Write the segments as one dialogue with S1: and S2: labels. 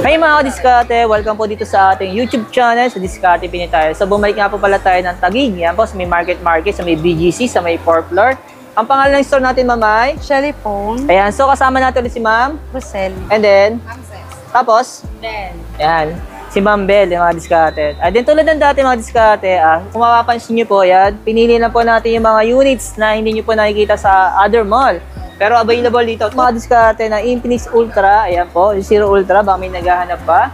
S1: Hey mga diskarte, welcome po dito sa ating YouTube channel sa Diskarte Pinoy tayo. So bumalik nga po pala tayo ng Taguig. Yan po sa may market, sa may BGC, sa may 4th floor. Ang pangalan ng store natin, Mamay?
S2: Shelly Phone.
S1: Ayan, so kasama natin ulit si Ma'am
S2: Rosel.
S1: And then? Tapos?
S2: Ben.
S1: Ayan, si Ma'am Bel, yung mga diskarte. At din tulad ng dati mga diskarte, kung mapapansin nyo po, yan, pinili na po natin yung mga units na hindi nyo po nakikita sa other mall. Pero available dito, mga diskarte na Infinix Ultra, ayan po, yung Zero Ultra, baka may naghahanap pa.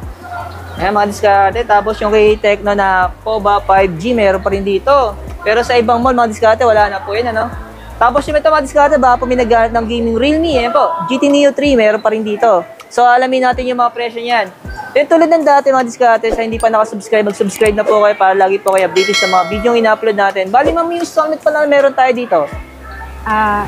S1: Ayan mga diskarte, tapos yung kay Tecno na POBA 5G, meron pa rin dito. Pero sa ibang mall, mga diskarte, wala na po yun, ano. Tapos yung ito mga diskarte, baka po may naghahanap ng gaming Realme, ayan po, GT Neo 3, meron pa rin dito. So alamin natin yung mga presyo niyan. Then tulad ng dati mga diskarte, sa hindi pa nakasubscribe, mag-subscribe na po kayo para lagi po kayo updated sa mga video yung ina-upload natin. Bali ma'am, yung installment pa na meron tayo dito.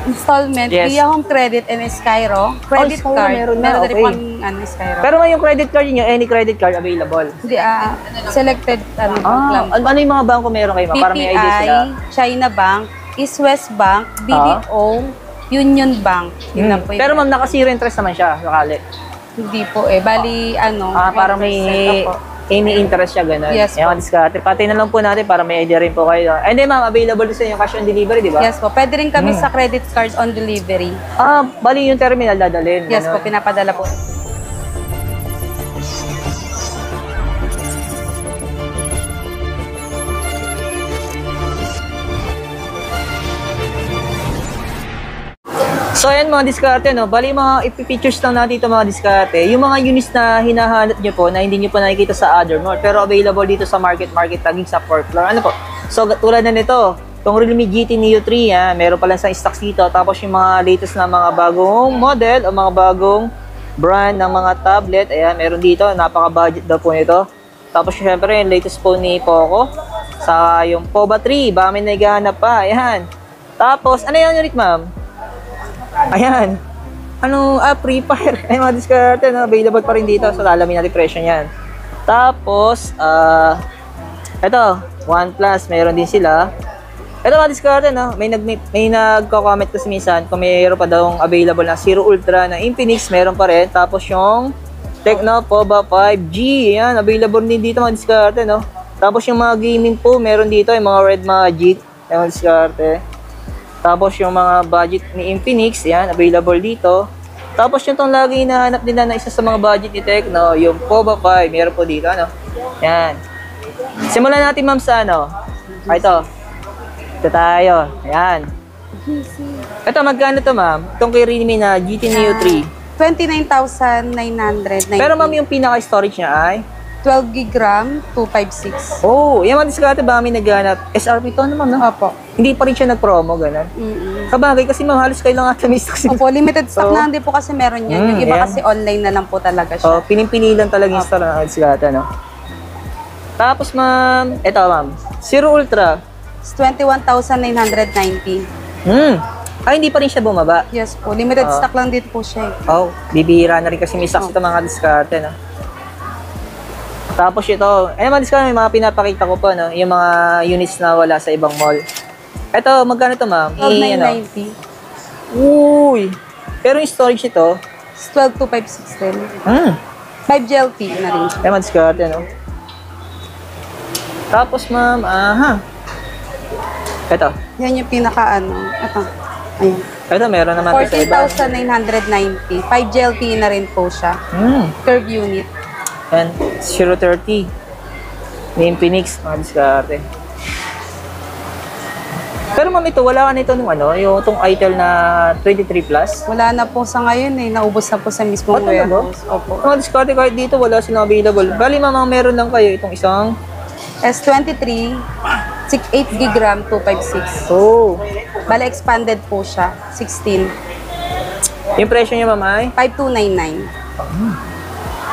S2: Installment,
S1: Yes.
S2: Via Home Credit and Skyro. Credit
S1: Skyro,
S2: card.
S1: meron na,
S2: Meron
S1: okay.
S2: din pang Skyro.
S1: Pero may yung credit card niyo, any credit card available.
S2: Hindi, selected lang.
S1: Ano yung mga bangko meron kayo? Para may idea sila.
S2: PPI, China Bank, East West Bank, BDO, Union Bank. Yun na po yun.
S1: Pero ma'am, naka-zero interest naman siya, sakali.
S2: Hindi po Bali,
S1: Parang may
S2: 1% po.
S1: any interest siya, gano'n.
S2: Yes
S1: Yung
S2: po.
S1: diskarte. Pati na lang po natin para may idea rin po kayo. And then ma'am, available sa inyo cash on delivery, di ba?
S2: Yes po. Pwede rin kami sa credit card on delivery.
S1: Bali yung terminal dadalhin.
S2: Yes po,
S1: gano'n.
S2: pinapadala po.
S1: So ayan mga diskarte, no? Bali mga ipipictures lang natin ito mga diskarte. Yung mga units na hinahanap nyo po na hindi nyo po nakikita sa other mall pero available dito sa market Taguig sa 4th floor. Ano po? So tulad na nito, itong Realme GT Neo 3, meron pala sa stocks dito. Tapos yung mga latest na mga bagong model o mga bagong brand ng mga tablet, ayan, meron dito. Napaka-budget daw po nito. Tapos syempre yung latest po ni Poco. Sa yung POBA 3, baka may naghahanap pa. Ayan. Tapos, ano yung unit ma'am? Ayan. Free Fire. Ay, mga diskarte na available pa rin dito. So, lalamin natin presyo niyan. Tapos, ito, OnePlus, meron din sila. Ito mga diskarte, no? May nagko-comment kasi minsan kung mayroon pa daw available na Zero Ultra na Infinix, meron pa rin. Tapos yung Tecno POBA 5G, yan, available din dito mga diskarte, no? Tapos yung mga gaming po, meron dito, yung mga Red Magic, yung mga diskarte. Tapos yung mga budget ni Infinix, yan, available dito. Tapos yung itong lagi hinahanap nila na isa sa mga budget ni Tecno, yung POBA 5, meron po dito, ano? Yan. Simulan natin ma'am sa ano? Ito. Ito tayo. Yan. Ito, magkano to ma'am? Itong kay Realme na GT Neo 3.
S2: 29,990.
S1: Pero ma'am, yung pinaka-storage niya ay?
S2: 12 gig RAM, 256.
S1: Oh, yung mga diskarte ba kami naghanap? SRP to naman, no?
S2: Opo.
S1: Hindi pa rin siya nag-promo, ganun. Kabagay kasi ma'am, halos kayo lang ata may stock.
S2: Opo, limited stock na hindi po kasi meron yan. Yung iba
S1: yan.
S2: kasi online na lang po talaga
S1: Oh,
S2: siya.
S1: pinipili lang talaga yung store ng diskarte, no? Tapos ma'am, eto ma'am, Zero Ultra.
S2: It's 21,990.
S1: Ay, hindi pa rin siya bumaba.
S2: Yes po, limited stock lang dito po siya.
S1: Oh, bibihira na rin kasi may stock ito mga diskarte, no? Tapos ito, mga diskarte, may mga pinapakita ko pa, no? Yung mga units na wala sa ibang mall. Ito, magkano ito ma'am?
S2: 12,990.
S1: Uy! Pero yung storage ito,
S2: It's 12,256 din. 5 GLP na rin siya.
S1: mga diskarte, no? Tapos ma'am, ito.
S2: Yan yung Ito. Ayan.
S1: Ito, meron naman ito sa iba.
S2: 14,990. 5 GLP na rin po siya. Curve unit.
S1: And 030. May Infinix, mga diskarte. Pero ma'am, ito, wala ka nito nung yung itong Itel na 23 Plus.
S2: Wala na po sa ngayon Naubos na po sa mismong
S1: Talaga?
S2: warehouse. Opo.
S1: Mga diskarte kahit dito, wala silang available. Bali ma'am, meron lang kayo itong isang.
S2: S23, 8 gig RAM, 256.
S1: Oh.
S2: Bale, expanded po siya. 16.
S1: Yung presyo niya ma'am ay?
S2: 5299.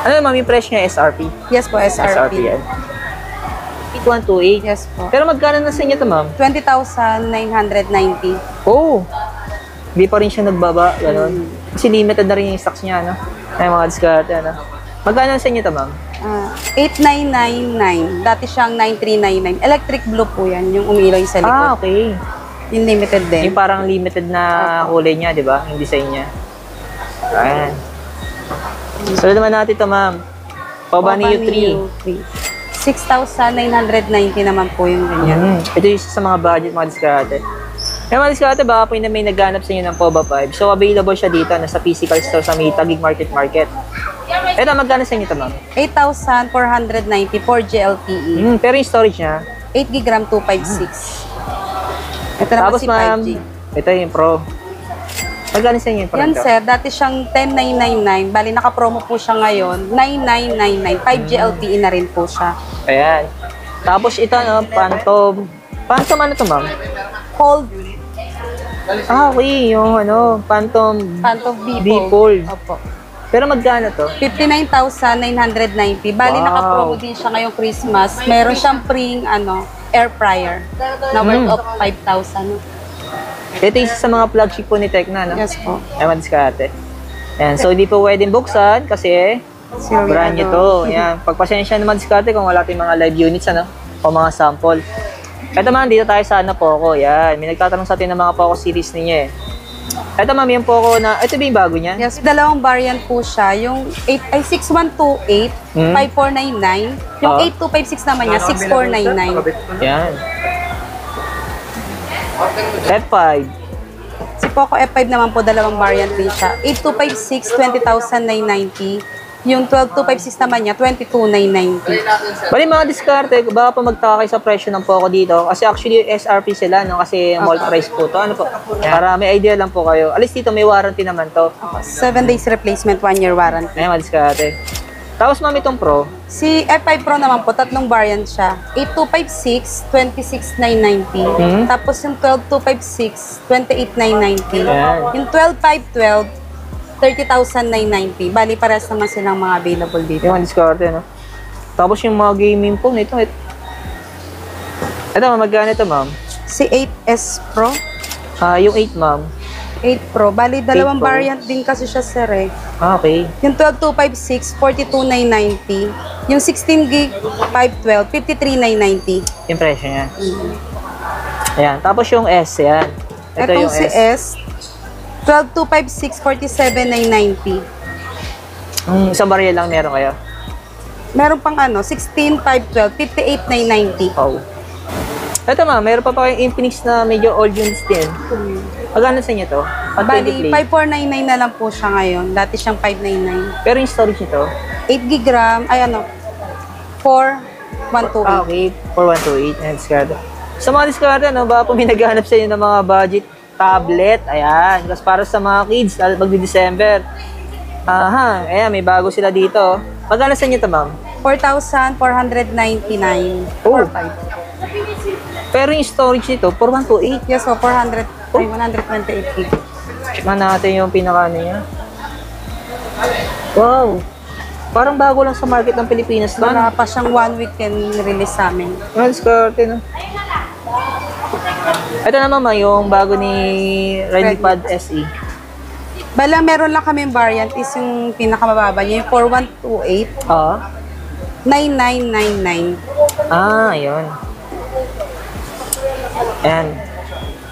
S1: Ano ma'am, yung presyo niya SRP?
S2: Yes po, SRP.
S1: yan. 8128.
S2: Yes po.
S1: Pero magkano na sa inyo ito ma'am?
S2: 20,990.
S1: Oh. Hindi pa rin siya nagbaba, gano'n. Kasi limited na rin yung stocks niya, no? Ay, mga diskarte, ano? Magkano sa inyo ito ma'am?
S2: 8999. Dati siyang 9399. Electric blue po yan, yung umilaw yung sa likod.
S1: Okay.
S2: Yung limited din.
S1: Yung parang limited na kulay niya, di ba? Yung design niya. Ayan. So naman natin ito, ma'am. Poba Neo 3.
S2: 6,990 naman po yung ganyan.
S1: Ito yung isa sa mga budget, mga diskarte. Kaya mga diskarte, baka po may naghanap sa inyo ng Poba 5. So, available siya dito na sa physical store sa may Taguig Market. Ito, magkano sa inyo ito, ma'am?
S2: 8,490 for GLTE.
S1: Pero yung storage niya,
S2: 8 GB RAM 256. Ito naman
S1: tapos
S2: si
S1: ma'am,
S2: 5G.
S1: ito yung Pro. Magkano sa inyo yung Pro
S2: Yan
S1: ito?
S2: sir, dati siyang 10,999. Bali, naka-promo po siya ngayon. 9,999. 5G LTE na rin po siya.
S1: Ayan. Tapos ito, no, Phantom. Phantom ano to, ma'am?
S2: Fold.
S1: Okay, yung Phantom
S2: Phantom B
S1: B Fold.
S2: Opo.
S1: Pero magkano to?
S2: 59,990. Bali,
S1: Wow.
S2: naka-promo din siya ngayong Christmas. Meron siyang free air fryer na worth of 5,000.
S1: Ito yung isa sa mga flagship po ni Tecna, no?
S2: Yes po.
S1: Ayan, diskarte. Ayan, so hindi po pwedeng buksan kasi brand nyo to. Ayan, pagpasensya naman diskarte kung wala tayong mga live units, o mga sample. Ito man, dito tayo sa Poco. Ayan, may nagtatanong sa atin ng mga Poco series ninyo eh. Ito ma'am, yung Poco na, ito ba yung bago niya?
S2: Yes, dalawang variant po siya. Yung 6128, 5499. Yung 8256 naman niya, 6499.
S1: Ayan. F5.
S2: Si Poco F5 naman po, dalawang variant din siya. 8256, 20,990. Yung 12256 naman niya, 22,990.
S1: Bali mga diskarte, baka pa magtaka kayo sa presyo ng Poco dito. Kasi actually SRP sila, no? Kasi mall price po to. Ano po? Para may idea lang po kayo. Alis dito may warranty naman to.
S2: 7 days replacement, 1 year warranty.
S1: Ayan mga diskarte. Tapos ma'am itong Pro.
S2: Si F5 Pro naman po, tatlong variant siya. 8256, 26,990. Tapos yung 12256, 28,990.
S1: Ayan.
S2: Yung 12512, 30,990. Bali, parehas naman silang mga available dito.
S1: Yung mga diskarte, no? Tapos yung mga gaming phone, ito. Ito, magkano ito, ma'am?
S2: Si 8S Pro,
S1: Yung 8, ma'am.
S2: 8 Pro. Bali, dalawang
S1: 8 Pro.
S2: variant din kasi siya, sir eh.
S1: Okay.
S2: Yung 12256, 42,990. Yung 16 gig, 512, 53,990.
S1: Yung presyo niya. Ayan. Tapos yung S, yan. Ito
S2: Itong
S1: yung
S2: si
S1: S.
S2: S, 12256, 47,990.
S1: Isang barya lang meron kayo.
S2: Meron pang 16, 512, 58,990.
S1: Oh. Ito ma'am, meron pa kayong Infinix na medyo old units din. Magkano sa inyo to? Pag 20
S2: Bali,
S1: play.
S2: 5499 na lang po siya ngayon. Dati siyang 599.
S1: Pero yung storage nito,
S2: 8 gig RAM, 4128.
S1: okay, 4128. Ayan, discard. Sa mga discard, baka po may naghahanap sa inyo ng mga budget tablet. Ayan, kasi para sa mga kids, lalo mag-December. Ayan, may bago sila dito. Magkano sa inyo to, ma'am?
S2: 4,499.
S1: Oh.
S2: 45.
S1: Pero yung storage nito, 4128.
S2: Yes, so 128 gig.
S1: Tignan natin yung pinaka niya. Wow! Parang bago lang sa market ng Pilipinas to.
S2: Wala pa siyang 1 week and release sa amin.
S1: Well, diskarte, no? Ito naman ma, yung bago ni Redmi-Pad SE.
S2: Bala, meron lang kami variant is yung pinakamababa niya, yung 4128,
S1: Oo.
S2: 9999.
S1: Ayun. Ayan.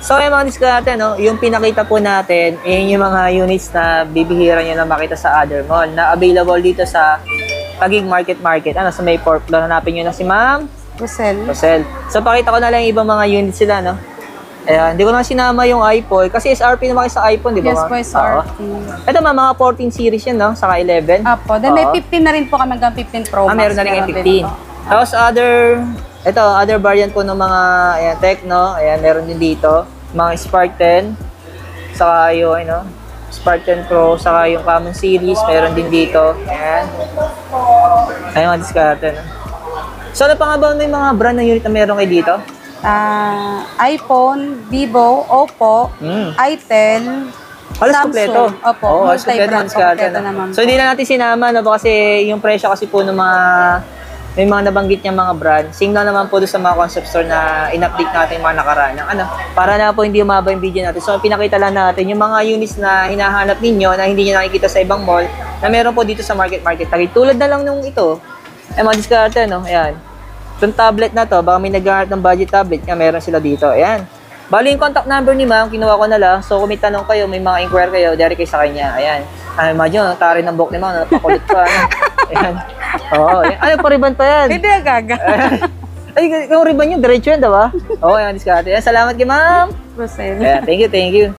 S1: So, yung mga diskarte, no? Yung pinakita po natin, yun yung mga units na bibihira nyo na makita sa other mall na available dito sa Taguig Market. Sa may 4th floor. Hanapin nyo na si Ma'am
S2: Rosel.
S1: Rosel. So, pakita ko na lang yung ibang mga units sila, no? Ayan, hindi ko na sinama yung iPhone kasi SRP naman kayo sa iPhone, di ba?
S2: Yes po, SRP.
S1: Ito mga 14 series yan, no? Saka 11.
S2: Apo. Then may
S1: Oo.
S2: 15 na rin po kami hanggang 15 Pro Max.
S1: Meron na rin yung
S2: din
S1: 15.
S2: po.
S1: Tapos other variant po ng mga ayan, Tecno. Ayan, meron din dito. Mga Spark 10. Saka yung, Spark 10 Pro. Saka yung Common Series. Meron din dito. Ayan. Ayan, mga diskarte, no? So, ano pa nga ba may mga brand na unit na meron kayo dito?
S2: iPhone, Vivo, Oppo, Itel,
S1: Halos
S2: Samsung.
S1: kompleto.
S2: Opo,
S1: Oo, halos
S2: multi-brand,
S1: kompleto,
S2: kompleto naman.
S1: So, hindi na natin sinama, no? Kasi yung presyo kasi po ng may mga nabanggit niyang mga brand. Same lang naman po doon sa mga concept store na in-update natin yung mga nakaraan. Para na po hindi umaba yung video natin. So, pinakita lang natin yung mga units na hinahanap ninyo na hindi nyo nakikita sa ibang mall na meron po dito sa market. Tulad na lang nung ito. Mga diskarte, no? Ayan. Itong tablet na to, baka may naghahanap ng budget tablet, meron sila dito. Ayan. Bali yung contact number ni ma'am, kinuha ko na lang. So kung may tanong kayo, may mga inquire kayo, direct kayo sa kanya. Ayan. Imagine, tari ng buhok ni ma'am, napakulit pa. Ayan. Oo, ay, pariban pa yan.
S2: Hindi, gaga.
S1: Ay, yung riban yun, diretso yan, diba? Oo, yan, diskarte. Salamat kay ma'am.
S2: Rosel.
S1: Thank you, thank you.